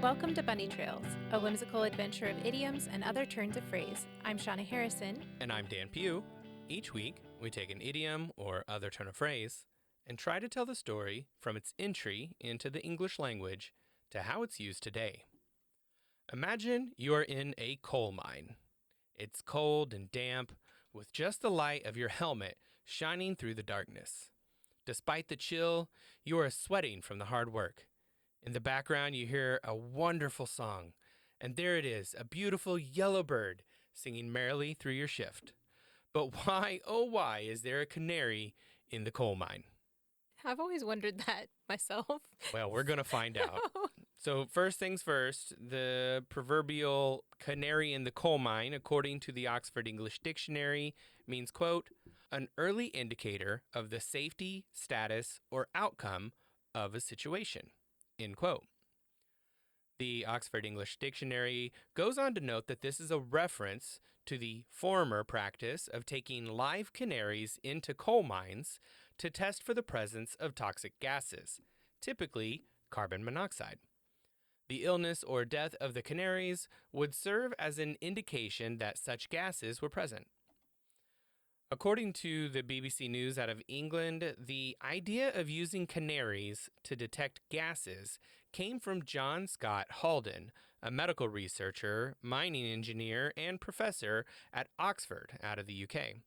Welcome to Bunny Trails, a whimsical adventure of idioms and other turns of phrase. I'm Shauna Harrison. And I'm Dan Pugh. Each week, we take an idiom or other turn of phrase and try to tell the story from its entry into the English language to how it's used today. Imagine you are in a coal mine. It's cold and damp, with just the light of your helmet shining through the darkness. Despite the chill, you are sweating from the hard work. In the background, you hear a wonderful song, and there it is, a beautiful yellow bird singing merrily through your shift. But why, oh why, is there a canary in the coal mine? I've always wondered that myself. Well, we're going to find out. So first things first, the proverbial canary in the coal mine, according to the Oxford English Dictionary, means, quote, an early indicator of the safety, status, or outcome of a situation, end quote. The Oxford English Dictionary goes on to note that this is a reference to the former practice of taking live canaries into coal mines to test for the presence of toxic gases, typically carbon monoxide. The illness or death of the canaries would serve as an indication that such gases were present. According to the BBC News out of England, the idea of using canaries to detect gases came from John Scott Haldon, a medical researcher, mining engineer, and professor at Oxford out of the UK.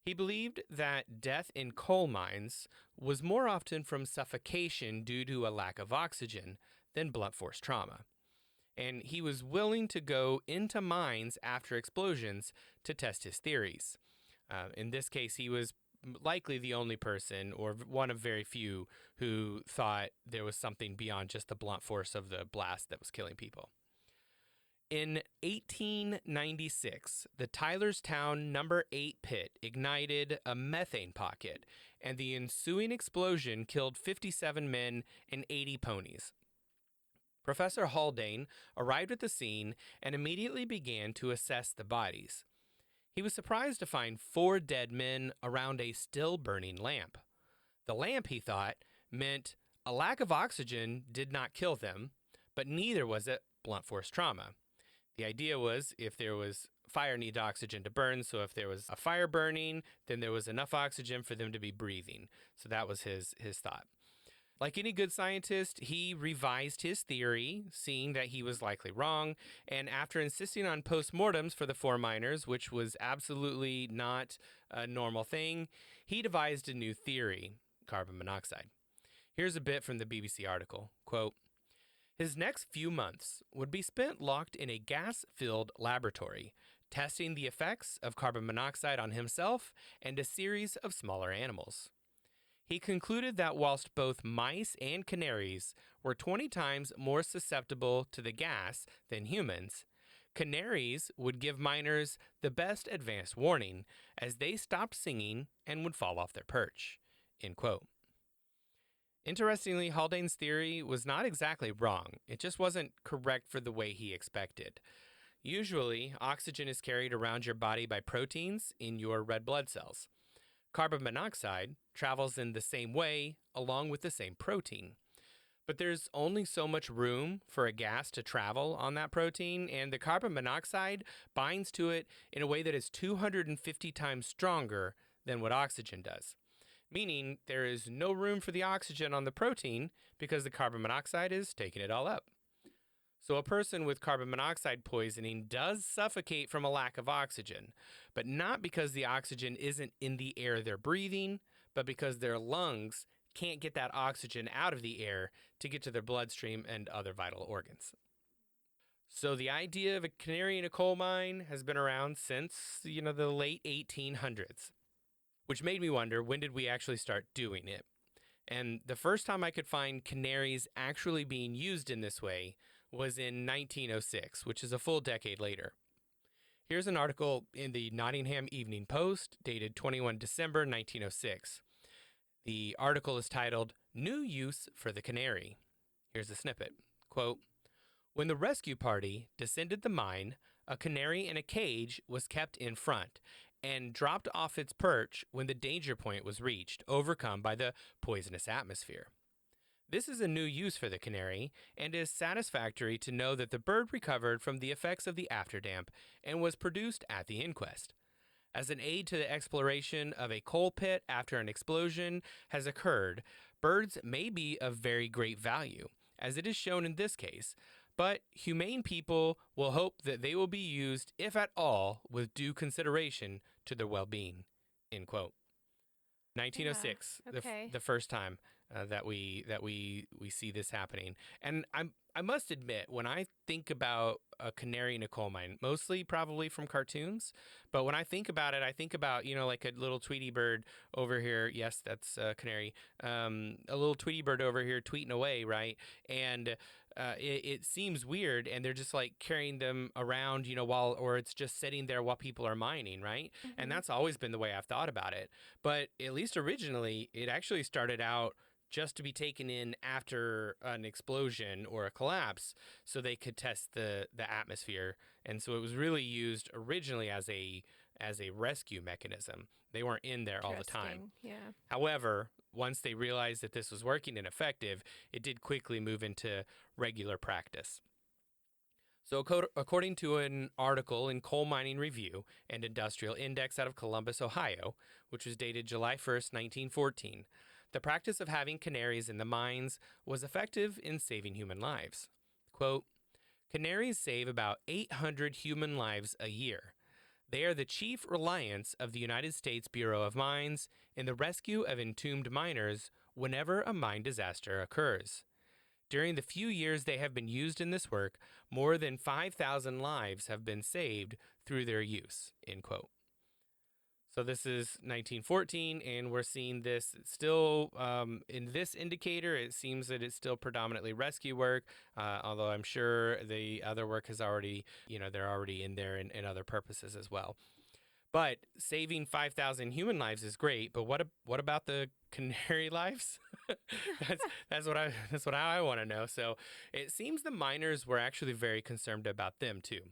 He believed that death in coal mines was more often from suffocation due to a lack of oxygen than blunt force trauma. And he was willing to go into mines after explosions to test his theories. In this case, he was likely the only person, or one of very few, who thought there was something beyond just the blunt force of the blast that was killing people. In 1896, the Tylerstown No. 8 pit ignited a methane pocket, and the ensuing explosion killed 57 men and 80 ponies. Professor Haldane arrived at the scene and immediately began to assess the bodies. He was surprised to find 4 dead men around a still-burning lamp. The lamp, he thought, meant a lack of oxygen did not kill them, but neither was it blunt force trauma. The idea was if there was fire needs oxygen to burn, so if there was a fire burning, then there was enough oxygen for them to be breathing. So that was his thought. Like any good scientist, he revised his theory, seeing that he was likely wrong, and after insisting on postmortems for the 4 miners, which was absolutely not a normal thing, he devised a new theory, carbon monoxide. Here's a bit from the BBC article, quote, his next few months would be spent locked in a gas-filled laboratory, testing the effects of carbon monoxide on himself and a series of smaller animals. He concluded that whilst both mice and canaries were 20 times more susceptible to the gas than humans, canaries would give miners the best advance warning as they stopped singing and would fall off their perch, end quote. Interestingly, Haldane's theory was not exactly wrong. It just wasn't correct for the way he expected. Usually, oxygen is carried around your body by proteins in your red blood cells. Carbon monoxide travels in the same way along with the same protein. But there's only so much room for a gas to travel on that protein, and the carbon monoxide binds to it in a way that is 250 times stronger than what oxygen does. Meaning there is no room for the oxygen on the protein because the carbon monoxide is taking it all up. So a person with carbon monoxide poisoning does suffocate from a lack of oxygen, but not because the oxygen isn't in the air they're breathing, but because their lungs can't get that oxygen out of the air to get to their bloodstream and other vital organs. So the idea of a canary in a coal mine has been around since, the late 1800s, which made me wonder, when did we actually start doing it? And the first time I could find canaries actually being used in this way was in 1906, which is a full decade later. Here's an article in the Nottingham Evening Post dated 21 December 1906. The article is titled, New Use for the Canary. Here's a snippet. Quote, when the rescue party descended the mine, a canary in a cage was kept in front and dropped off its perch when the danger point was reached, overcome by the poisonous atmosphere. This is a new use for the canary, and is satisfactory to know that the bird recovered from the effects of the afterdamp and was produced at the inquest. As an aid to the exploration of a coal pit after an explosion has occurred, birds may be of very great value, as it is shown in this case, but humane people will hope that they will be used, if at all, with due consideration to their well being. End quote. Yeah. 1906, Okay. the first time that we see this happening, and I must admit, when I think about a canary in a coal mine, mostly probably from cartoons, but when I think about it, I think about like a little Tweety bird over here. Yes, that's a canary. A little Tweety bird over here tweeting away, right? And it seems weird, and they're just like carrying them around, or it's just sitting there while people are mining, right? And Mm-hmm. that's always been the way I've thought about it. But at least originally, it actually started out just to be taken in after an explosion or a collapse so they could test the atmosphere. And so it was really used originally as a rescue mechanism. They weren't in there all the time. Interesting. Yeah. However, once they realized that this was working and effective, it did quickly move into regular practice. So, according to an article in Coal Mining Review and Industrial Index out of Columbus, Ohio, which was dated July 1st, 1914, the practice of having canaries in the mines was effective in saving human lives. Quote, canaries save about 800 human lives a year. They are the chief reliance of the United States Bureau of Mines in the rescue of entombed miners whenever a mine disaster occurs. During the few years they have been used in this work, more than 5,000 lives have been saved through their use. End quote. So this is 1914, and we're seeing this still in this indicator. It seems that it's still predominantly rescue work, although I'm sure the other work has already, they're already in there in other purposes as well. But saving 5,000 human lives is great. But what about the canary lives? that's what I want to know. So it seems the miners were actually very concerned about them too.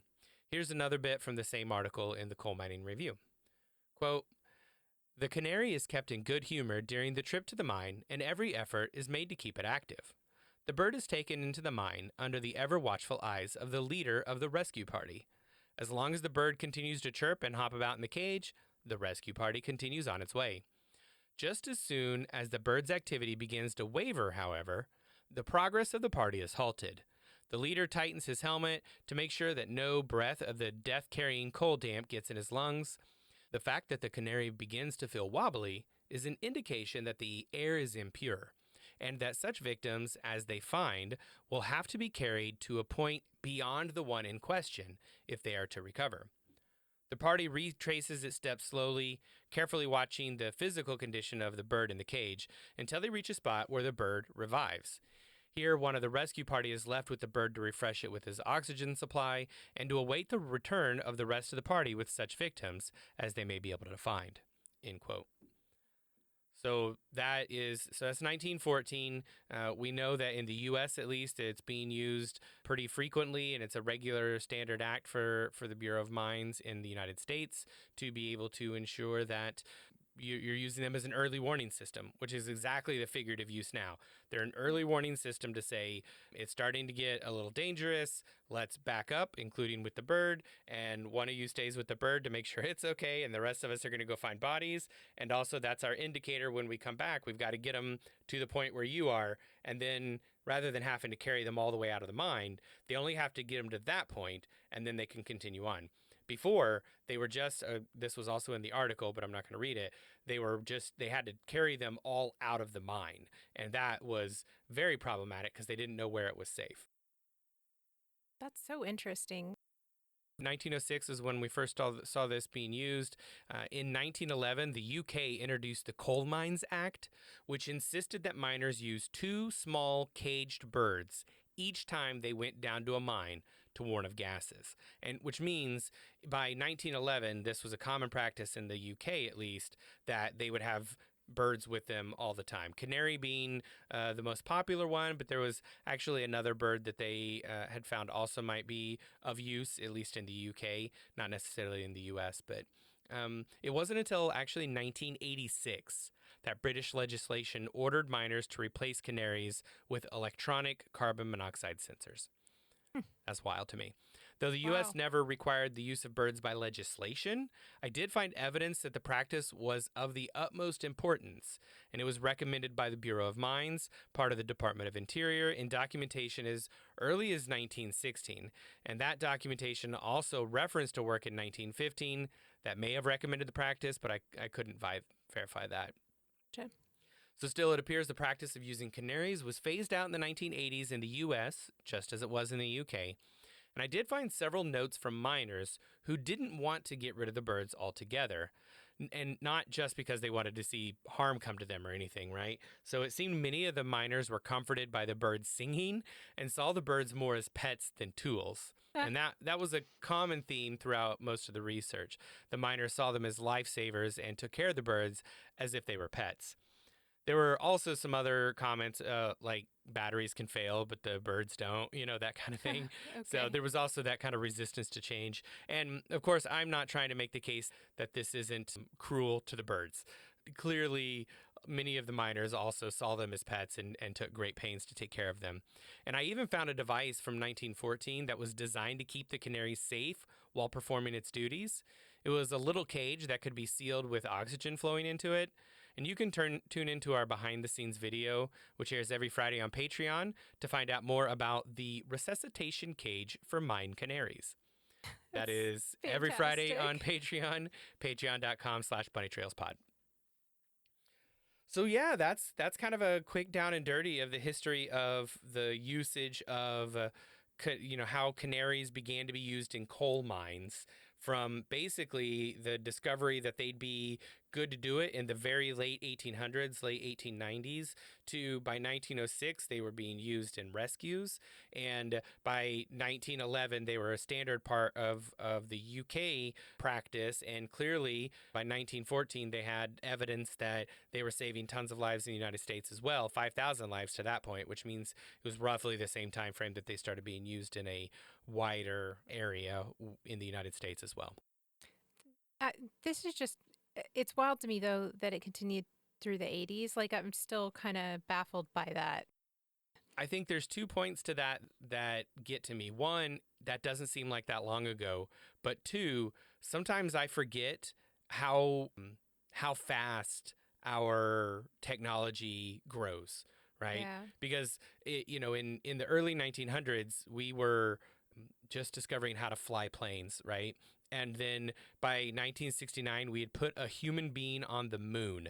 Here's another bit from the same article in the Coal Mining Review. Quote, the canary is kept in good humor during the trip to the mine, and every effort is made to keep it active. The bird is taken into the mine under the ever watchful eyes of the leader of the rescue party. As long as the bird continues to chirp and hop about in the cage, the rescue party continues on its way. Just as soon as the bird's activity begins to waver, however, the progress of the party is halted. The leader tightens his helmet to make sure that no breath of the death carrying coal damp gets in his lungs. The fact that the canary begins to feel wobbly is an indication that the air is impure, and that such victims as they find will have to be carried to a point beyond the one in question if they are to recover. The party retraces its steps slowly, carefully watching the physical condition of the bird in the cage until they reach a spot where the bird revives. Here, one of the rescue party is left with the bird to refresh it with his oxygen supply and to await the return of the rest of the party with such victims as they may be able to find. End quote. So that's 1914. We know that in the U.S. at least, it's being used pretty frequently, and it's a regular standard act for the Bureau of Mines in the United States to be able to ensure that you're using them as an early warning system, which is exactly the figurative use now. They're an early warning system to say it's starting to get a little dangerous. Let's back up, including with the bird. And one of you stays with the bird to make sure it's okay. And the rest of us are going to go find bodies. And also, that's our indicator when we come back. We've got to get them to the point where you are. And then rather than having to carry them all the way out of the mine, they only have to get them to that point, and then they can continue on. Before, they were just, this was also in the article, but I'm not going to read it. They had to carry them all out of the mine. And that was very problematic because they didn't know where it was safe. That's so interesting. 1906 is when we first saw this being used. In 1911, the UK introduced the Coal Mines Act, which insisted that miners use two small caged birds each time they went down to a mine to warn of gases. And which means by 1911, this was a common practice in the UK at least, that they would have birds with them all the time. Canary being the most popular one, but there was actually another bird that they had found also might be of use, at least in the UK, not necessarily in the US. But it wasn't until actually 1986 that British legislation ordered miners to replace canaries with electronic carbon monoxide sensors. That's wild to me. Though the U.S. Wow. never required the use of birds by legislation, I did find evidence that the practice was of the utmost importance, and it was recommended by the Bureau of Mines, part of the Department of Interior, in documentation as early as 1916. And that documentation also referenced a work in 1915 that may have recommended the practice, but I couldn't verify that. Gotcha. So still, it appears the practice of using canaries was phased out in the 1980s in the U.S., just as it was in the U.K., and I did find several notes from miners who didn't want to get rid of the birds altogether, and not just because they wanted to see harm come to them or anything, right? So it seemed many of the miners were comforted by the birds singing and saw the birds more as pets than tools. Ah, And that was a common theme throughout most of the research. The miners saw them as lifesavers and took care of the birds as if they were pets. There were also some other comments like batteries can fail, but the birds don't, that kind of thing. So okay. there was also that kind of resistance to change. And of course, I'm not trying to make the case that this isn't cruel to the birds. Clearly, many of the miners also saw them as pets and took great pains to take care of them. And I even found a device from 1914 that was designed to keep the canary safe while performing its duties. It was a little cage that could be sealed with oxygen flowing into it. And you can tune into our behind the scenes video, which airs every Friday on Patreon, to find out more about the resuscitation cage for mine canaries. That That's is every Friday on fantastic. Patreon, patreon.com/bunnytrailspod. So yeah, that's kind of a quick down and dirty of the history of the usage of how canaries began to be used in coal mines, from basically the discovery that they'd be good to do it in the very late 1800s, late 1890s, to by 1906 they were being used in rescues, and by 1911 they were a standard part of the UK practice, and clearly by 1914 they had evidence that they were saving tons of lives in the United States as well, 5,000 lives to that point, which means it was roughly the same time frame that they started being used in a wider area in the United States as well. Uh, this is just, it's wild to me, though, that it continued through the 80s. Like, I'm still kind of baffled by that. I think there's 2 points to that get to me. One, that doesn't seem like that long ago, but two, sometimes I forget how fast our technology grows, right? Yeah. Because in the early 1900s, we were just discovering how to fly planes, right? And then by 1969, we had put a human being on the moon.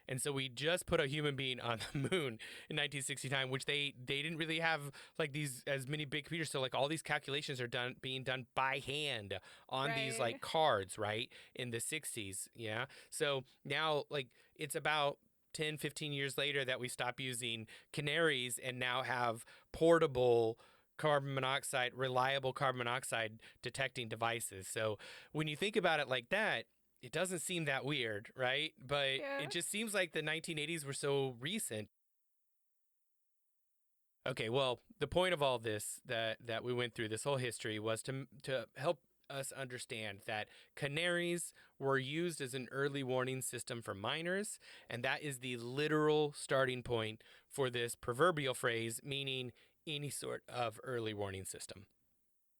And so we just put a human being on the moon in 1969, which they didn't really have like these as many big computers. So like all these calculations are being done by hand on these Right. like cards, right? In the 60s. Yeah. So now like it's about 10, 15 years later that we stop using canaries and now have portable reliable carbon monoxide detecting devices. So when you think about it like that, it doesn't seem that weird, right? But Yeah. it just seems like the 1980s were so recent. Okay, well, the point of all this that we went through, this whole history, was to help us understand that canaries were used as an early warning system for miners, and that is the literal starting point for this proverbial phrase meaning any sort of early warning system.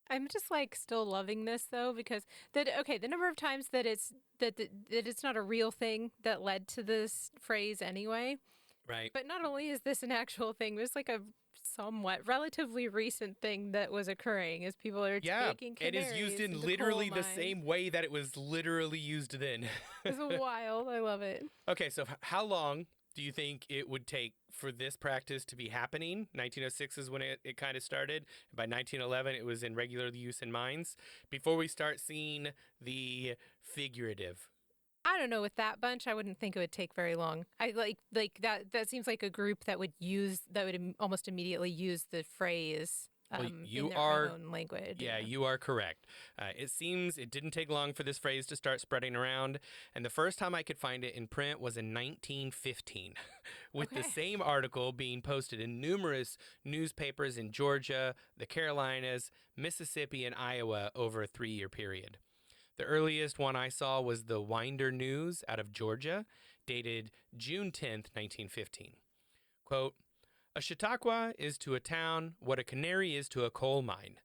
I'm just like still loving this though because the number of times that it's not a real thing that led to this phrase anyway. Right. But not only is this an actual thing, there's like a somewhat relatively recent thing that was occurring as people are Yeah, taking it is used canaries in into coal literally the mines. same way that it was literally used then. It's wild. I love it. Okay, so how long do you think it would take for this practice to be happening? 1906 is when it kind of started. By 1911, it was in regular use in mines. Before we start seeing the figurative. I don't know, with that bunch, I wouldn't think it would take very long. I like that seems like a group that would almost immediately use the phrase Well, in you their are, own language. yeah, Yeah. you are correct. It seems it didn't take long for this phrase to start spreading around, and the first time I could find it in print was in 1915, with the Okay. same article being posted in numerous newspapers in Georgia, the Carolinas, Mississippi, and Iowa over a 3-year period. The earliest one I saw was the Winder News out of Georgia, dated June 10th, 1915. Quote, "A Chautauqua is to a town what a canary is to a coal mine.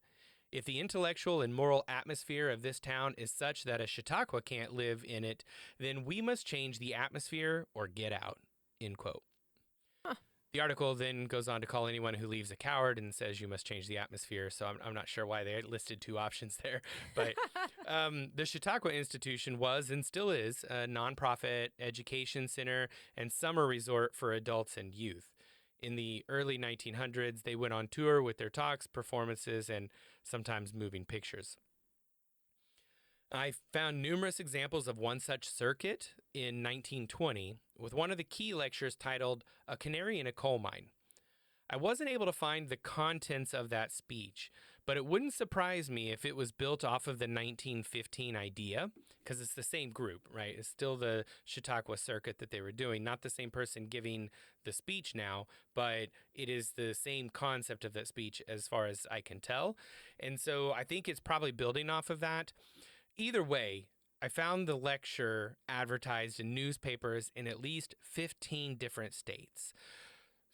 If the intellectual and moral atmosphere of this town is such that a Chautauqua can't live in it, then we must change the atmosphere or get out." End quote. Huh. The article then goes on to call anyone who leaves a coward and says you must change the atmosphere. So I'm not sure why they listed two options there. But the Chautauqua Institution was and still is a nonprofit education center and summer resort for adults and youth. In the early 1900s, they went on tour with their talks, performances, and sometimes moving pictures. I found numerous examples of one such circuit in 1920, with one of the key lectures titled "A Canary in a Coal Mine." I wasn't able to find the contents of that speech, but it wouldn't surprise me if it was built off of the 1915 idea, because it's the same group, right? It's still the Chautauqua circuit that they were doing, not the same person giving the speech now, but it is the same concept of that speech as far as I can tell. And so I think it's probably building off of that. Either way, I found the lecture advertised in newspapers in at least 15 different states.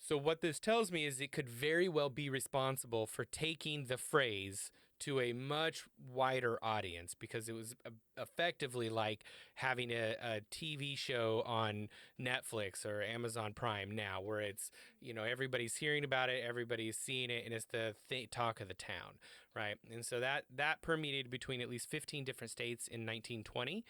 So, what this tells me is it could very well be responsible for taking the phrase to a much wider audience, because it was effectively like having a TV show on Netflix or Amazon Prime now, where it's, everybody's hearing about it, everybody's seeing it, and it's the talk of the town, right? And so that permeated between at least 15 different states in 1920.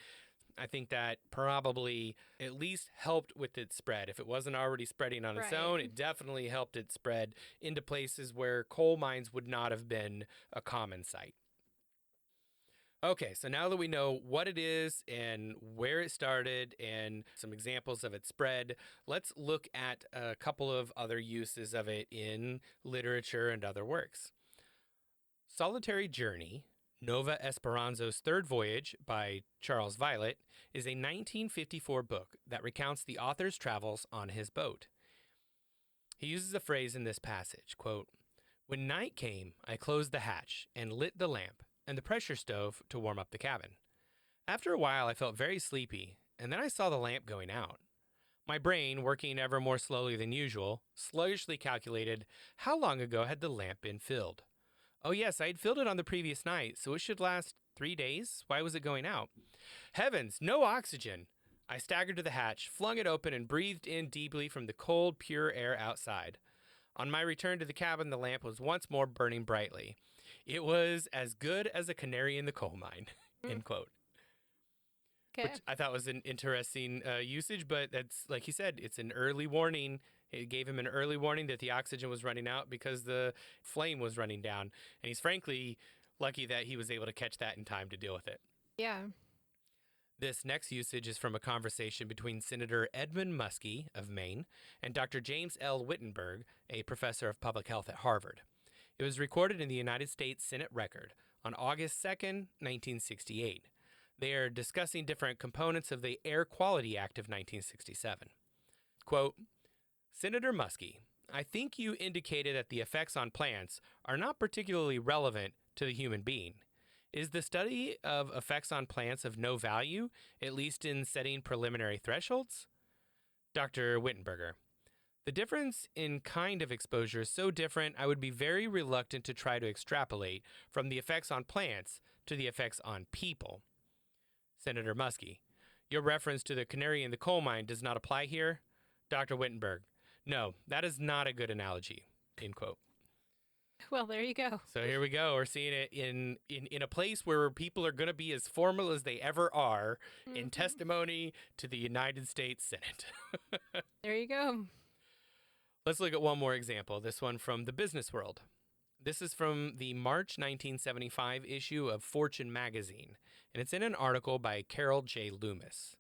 I think that probably at least helped with its spread. If it wasn't already spreading on its Right. own, it definitely helped it spread into places where coal mines would not have been a common sight. Okay, so now that we know what it is and where it started and some examples of its spread, let's look at a couple of other uses of it in literature and other works. Solitary Journey, Nova Esperanza's Third Voyage by Charles Violet, is a 1954 book that recounts the author's travels on his boat. He uses a phrase in this passage, quote, "When night came, I closed the hatch and lit the lamp and the pressure stove to warm up the cabin. After a while, I felt very sleepy, and then I saw the lamp going out. My brain, working ever more slowly than usual, sluggishly calculated how long ago had the lamp been filled. Oh, yes, I had filled it on the previous night, so it should last 3 days. Why was it going out? Heavens, no oxygen! I staggered to the hatch, flung it open, and breathed in deeply from the cold, pure air outside. On my return to the cabin, the lamp was once more burning brightly. It was as good as a canary in the coal mine." End quote. Okay. Which I thought was an interesting usage, but that's, like he said, it's an early warning. It gave him an early warning that the oxygen was running out because the flame was running down. And he's frankly lucky that he was able to catch that in time to deal with it. Yeah. This next usage is from a conversation between Senator Edmund Muskie of Maine and Dr. James L. Wittenberg, a professor of public health at Harvard. It was recorded in the United States Senate Record on August 2nd, 1968. They are discussing different components of the Air Quality Act of 1967. Quote, "Senator Muskie, I think you indicated that the effects on plants are not particularly relevant to the human being. Is the study of effects on plants of no value, at least in setting preliminary thresholds?" Dr. Wittenberger, "The difference in kind of exposure is so different, I would be very reluctant to try to extrapolate from the effects on plants to the effects on people." Senator Muskie, "Your reference to the canary in the coal mine does not apply here." Dr. Wittenberg, "No, that is not a good analogy." End quote. Well, there you go. So here we go. We're seeing it in a place where people are going to be as formal as they ever are in testimony to the United States Senate. There you go. Let's look at one more example, this one from the business world. This is from the March 1975 issue of Fortune magazine, and it's in an article by Carol J. Loomis.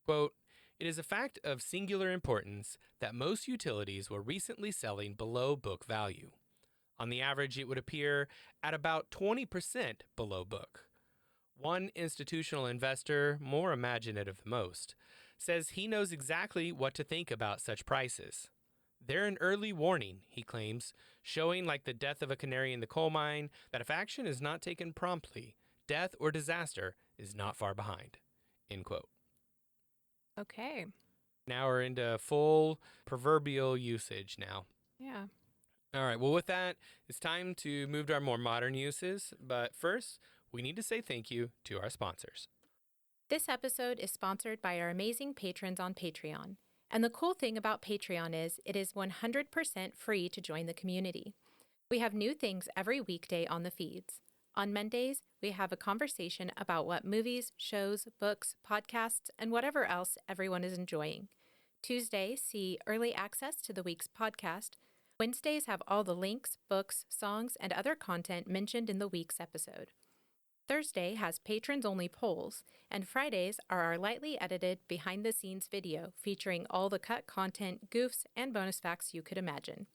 Quote, "It is a fact of singular importance that most utilities were recently selling below book value. On the average, it would appear at about 20% below book. One institutional investor, more imaginative than most, says he knows exactly what to think about such prices. They're an early warning," he claims, "showing, like the death of a canary in the coal mine, that if action is not taken promptly, death or disaster is not far behind, end quote. Okay. Now we're into full proverbial usage now. Yeah. All right, well, with that, it's time to move to our more modern uses. But first, we need to say thank you to our sponsors. This episode is sponsored by our amazing patrons on Patreon. And the cool thing about Patreon is it is 100% free to join the community. We have new things every weekday on the feeds. On Mondays, we have a conversation about what movies, shows, books, podcasts, and whatever else everyone is enjoying. Tuesdays see early access to the week's podcast. Wednesdays have all the links, books, songs, and other content mentioned in the week's episode. Thursday has patrons-only polls, and Fridays are our lightly edited behind-the-scenes video featuring all the cut content, goofs, and bonus facts you could imagine.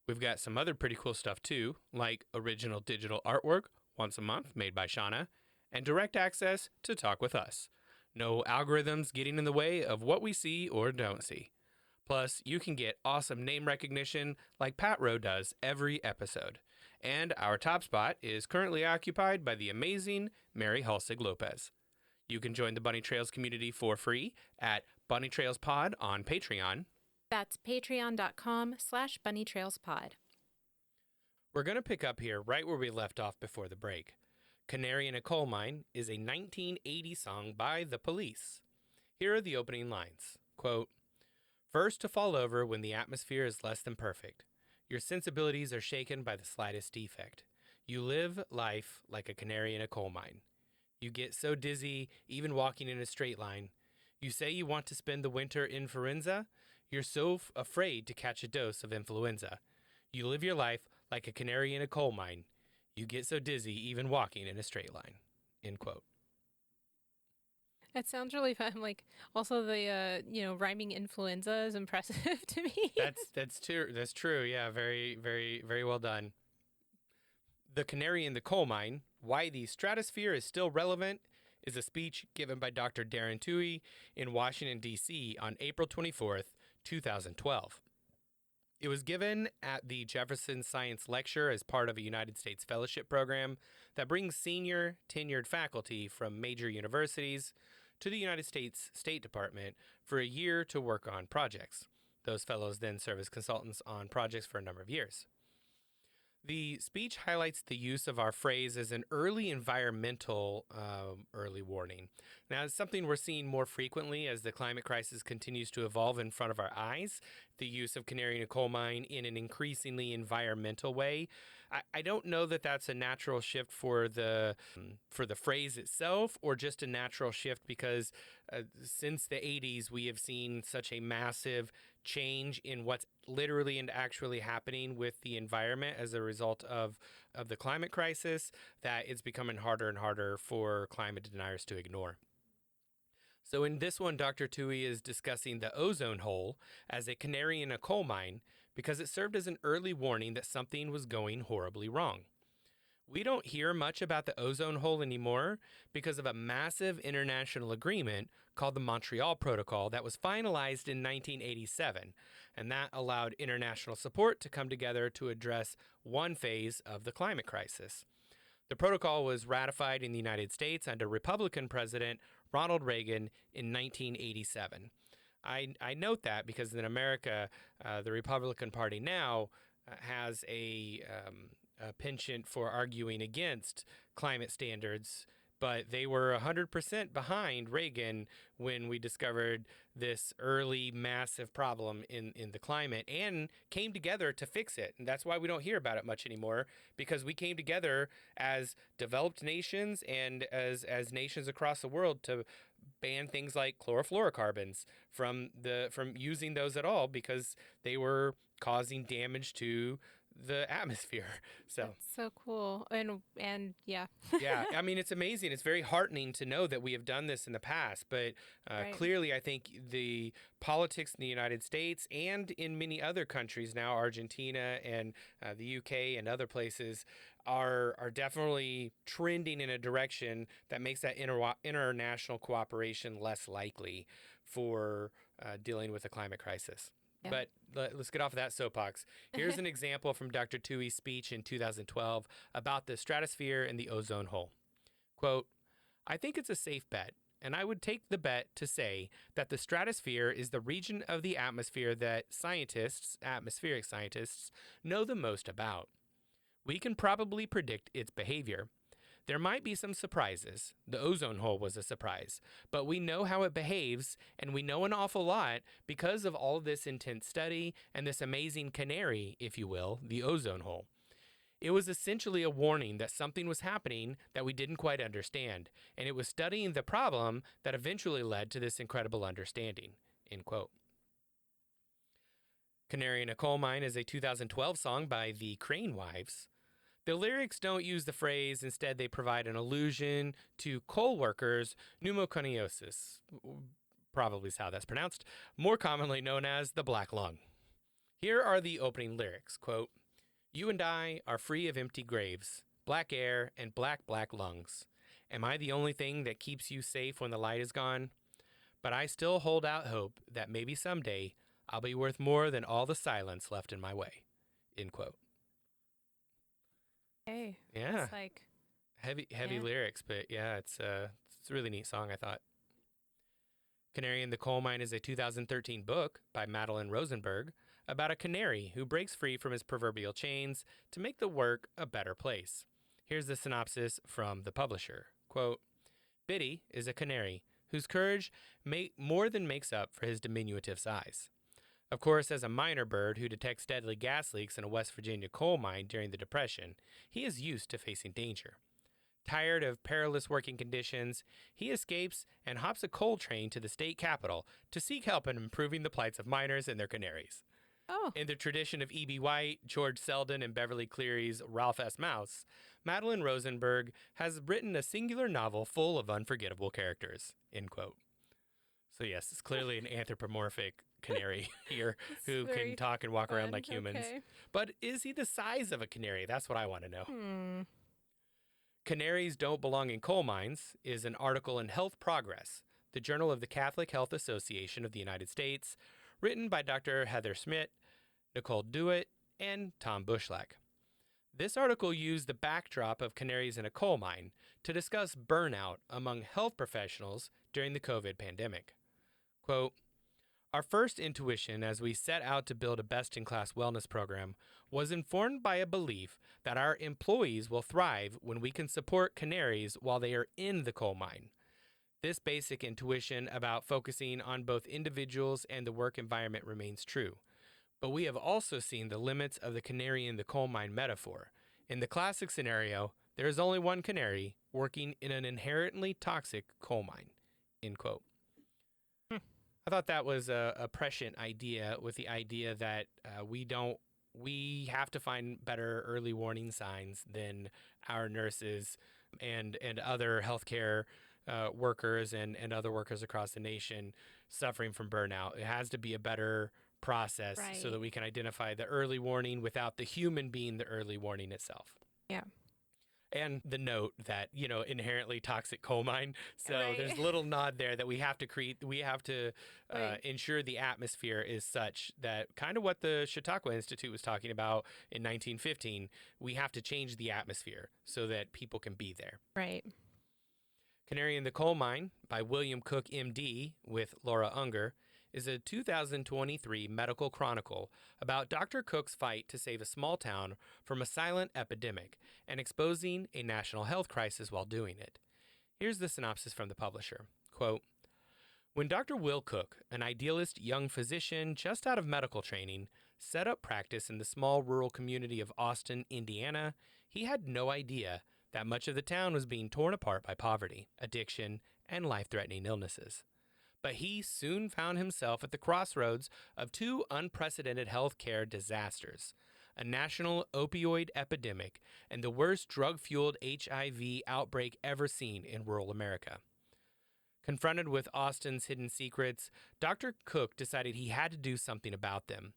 We've got some other pretty cool stuff too, like original digital artwork once a month made by Shauna, and direct access to talk with us. No algorithms getting in the way of what we see or don't see. Plus, you can get awesome name recognition like Pat Rowe does every episode. And our top spot is currently occupied by the amazing Mary Halsig Lopez. You can join the Bunny Trails community for free at Bunny Trails Pod on Patreon. That's patreon.com/bunnytrailspod. We're going to pick up here right where we left off before the break. Canary in a Coal Mine is a 1980 song by The Police. Here are the opening lines. Quote, "First to fall over when the atmosphere is less than perfect. Your sensibilities are shaken by the slightest defect. You live life like a canary in a coal mine. You get so dizzy even walking in a straight line. You say you want to spend the winter in influenza. You're so afraid to catch a dose of influenza. You live your life like a canary in a coal mine. You get so dizzy even walking in a straight line." End quote. That sounds really fun. Like, also the rhyming influenza is impressive to me. That's true. That's true. Yeah, very, very, very well done. The Canary in the Coal Mine, Why the Stratosphere is Still Relevant, is a speech given by Dr. Darren Toohey in Washington, D.C. on April 24th, 2012. It was given at the Jefferson Science Lecture as part of a United States Fellowship program that brings senior tenured faculty from major universities to the United States State Department for a year to work on projects. Those fellows then serve as consultants on projects for a number of years. The speech highlights the use of our phrase as an early environmental early warning. Now, it's something we're seeing more frequently as the climate crisis continues to evolve in front of our eyes. The use of canary in a coal mine in an increasingly environmental way. I don't know that that's a natural shift for the phrase itself, or just a natural shift because since the 80s we have seen such a massive change in what's literally and actually happening with the environment as a result of the climate crisis, that it's becoming harder and harder for climate deniers to ignore. So in this one, Dr. Toohey is discussing the ozone hole as a canary in a coal mine because it served as an early warning that something was going horribly wrong. We don't hear much about the ozone hole anymore because of a massive international agreement called the Montreal Protocol that was finalized in 1987, and that allowed international support to come together to address one phase of the climate crisis. The protocol was ratified in the United States under Republican President Ronald Reagan in 1987. I note that because in America, the Republican Party now has a penchant for arguing against climate standards, but they were 100% behind Reagan when we discovered this early massive problem in the climate and came together to fix it. And that's why we don't hear about it much anymore, because we came together as developed nations and as nations across the world to ban things like chlorofluorocarbons from using those at all because they were causing damage to the atmosphere. So That's so cool. And yeah. yeah, I mean, it's amazing. It's very heartening to know that we have done this in the past, but Right. clearly I think the politics in the United States and in many other countries now, Argentina and the UK and other places, are definitely trending in a direction that makes that international cooperation less likely for dealing with the climate crisis. Yeah. But let's get off of that soapbox. Here's an example from Dr. Toohey's speech in 2012 about the stratosphere and the ozone hole. Quote, I think it's a safe bet, and I would take the bet to say that the stratosphere is the region of the atmosphere that scientists, atmospheric scientists, know the most about. We can probably predict its behavior. There might be some surprises. The ozone hole was a surprise, but we know how it behaves, and we know an awful lot because of all this intense study and this amazing canary, if you will, the ozone hole. It was essentially a warning that something was happening that we didn't quite understand, and it was studying the problem that eventually led to this incredible understanding. End quote. Canary in a Coal Mine is a 2012 song by the Crane Wives. The lyrics don't use the phrase, instead they provide an allusion to coal workers' pneumoconiosis, probably is how that's pronounced, more commonly known as the black lung. Here are the opening lyrics, quote, "You and I are free of empty graves, black air and black, black lungs. Am I the only thing that keeps you safe when the light is gone? But I still hold out hope that maybe someday I'll be worth more than all the silence left in my way." End quote. Hey, Yeah. that's like Heavy Yeah. lyrics, but yeah, it's a really neat song, I thought. Canary in the Coal Mine is a 2013 book by Madeline Rosenberg about a canary who breaks free from his proverbial chains to make the work a better place. Here's the synopsis from the publisher. Quote, "Biddy is a canary whose courage more than makes up for his diminutive size. Of course, as a miner bird who detects deadly gas leaks in a West Virginia coal mine during the Depression, he is used to facing danger. Tired of perilous working conditions, he escapes and hops a coal train to the state capitol to seek help in improving the plights of miners and their canaries. Oh, In the tradition of E.B. White, George Selden, and Beverly Cleary's Ralph S. Mouse, Madeline Rosenberg has written a singular novel full of unforgettable characters." End quote. So yes, it's clearly an anthropomorphic canary here that's who can very talk and walk around fun. like humans. Okay. But is he the size of a canary? That's what I want to know. Hmm. Canaries Don't Belong in Coal Mines is an article in Health Progress, the Journal of the Catholic Health Association of the United States, written by Dr. Heather Schmidt, Nicole Dewitt, and Tom Bushlack. This article used the backdrop of canaries in a coal mine to discuss burnout among health professionals during the COVID pandemic. Quote, "Our first intuition as we set out to build a best-in-class wellness program was informed by a belief that our employees will thrive when we can support canaries while they are in the coal mine. This basic intuition about focusing on both individuals and the work environment remains true. But we have also seen the limits of the canary in the coal mine metaphor. In the classic scenario, there is only one canary working in an inherently toxic coal mine." End quote. I thought that was a prescient idea, with the idea that we have to find better early warning signs than our nurses and other healthcare workers and other workers across the nation suffering from burnout. It has to be a better process so Right. that we can identify the early warning without the human being the early warning itself. Yeah. And the note that, inherently toxic coal mine. So Right. there's a little nod there that we have to Right. ensure the atmosphere is such that, kind of what the Chautauqua Institute was talking about in 1915, we have to change the atmosphere so that people can be there. Right. Canary in the Coal Mine by William Cook, MD, with Laura Unger, is a 2023 medical chronicle about Dr. Cook's fight to save a small town from a silent epidemic and exposing a national health crisis while doing it. Here's the synopsis from the publisher. Quote, "When Dr. Will Cook, an idealist young physician just out of medical training, set up practice in the small rural community of Austin, Indiana, he had no idea that much of the town was being torn apart by poverty, addiction, and life-threatening illnesses. But he soon found himself at the crossroads of two unprecedented healthcare disasters: a national opioid epidemic and the worst drug-fueled HIV outbreak ever seen in rural America. Confronted with Austin's hidden secrets, Dr. Cook decided he had to do something about them.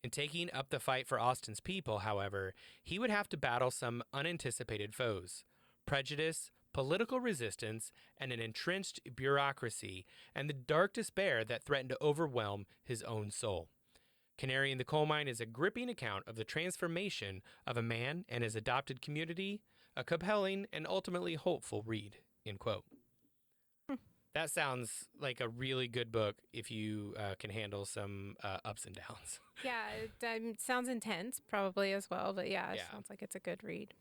In taking up the fight for Austin's people, however, he would have to battle some unanticipated foes: prejudice, political resistance, and an entrenched bureaucracy, and the dark despair that threatened to overwhelm his own soul. Canary in the Coal Mine is a gripping account of the transformation of a man and his adopted community, a compelling and ultimately hopeful read." End quote. That sounds like a really good book if you can handle some ups and downs. Yeah, it sounds intense probably as well, but yeah, it Yeah. sounds like it's a good read.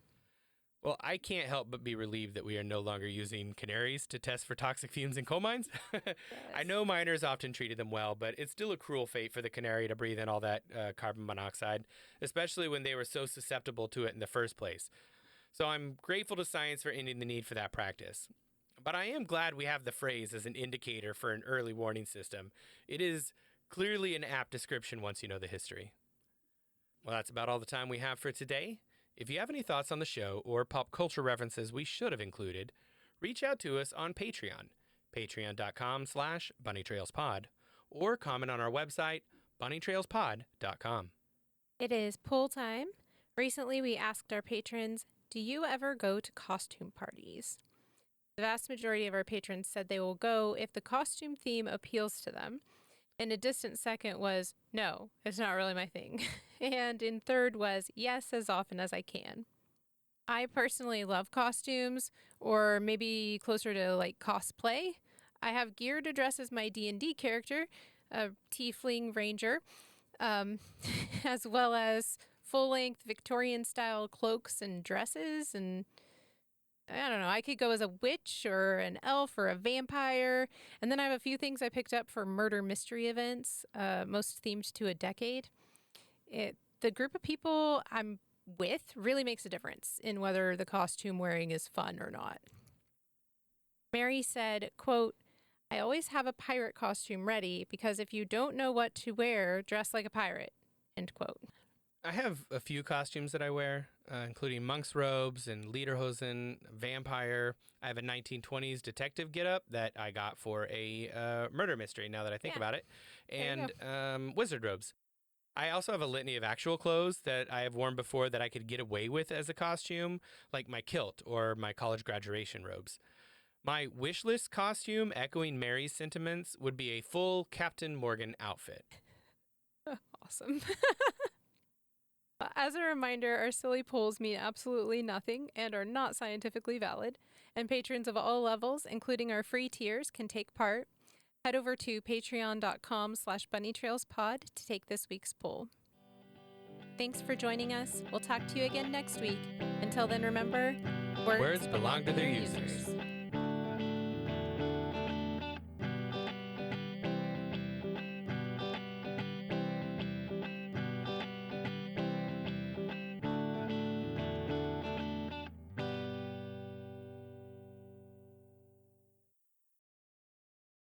Well, I can't help but be relieved that we are no longer using canaries to test for toxic fumes in coal mines. I Yes. know miners often treated them well, but it's still a cruel fate for the canary to breathe in all that carbon monoxide, especially when they were so susceptible to it in the first place. So I'm grateful to science for ending the need for that practice. But I am glad we have the phrase as an indicator for an early warning system. It is clearly an apt description once you know the history. Well, that's about all the time we have for today. If you have any thoughts on the show or pop culture references we should have included, reach out to us on Patreon, patreon.com/bunnytrailspod, or comment on our website, bunnytrailspod.com. It is poll time. Recently, we asked our patrons, do you ever go to costume parties? The vast majority of our patrons said they will go if the costume theme appeals to them. And a distant second was, no, it's not really my thing. And in third was, yes, as often as I can. I personally love costumes, or maybe closer to like cosplay. I have gear to dress as my D&D character, a tiefling ranger, um, as well as full-length Victorian-style cloaks and dresses. And I don't know, I could go as a witch or an elf or a vampire. And then I have a few things I picked up for murder mystery events, most themed to a decade. The group of people I'm with really makes a difference in whether the costume wearing is fun or not. Mary said, quote, I always have a pirate costume ready because if you don't know what to wear, dress like a pirate, end quote. I have a few costumes that I wear, including monk's robes and lederhosen, vampire. I have a 1920s detective getup that I got for a murder mystery, now that I think about it, and wizard robes. I also have a litany of actual clothes that I have worn before that I could get away with as a costume, like my kilt or my college graduation robes. My wish list costume, echoing Mary's sentiments, would be a full Captain Morgan outfit. Awesome. As a reminder, our silly polls mean absolutely nothing and are not scientifically valid, and patrons of all levels, including our free tiers, can take part. Head over to patreon.com/bunnytrailspod to take this week's poll. Thanks for joining us. We'll talk to you again next week. Until then, remember, Words belong to their users.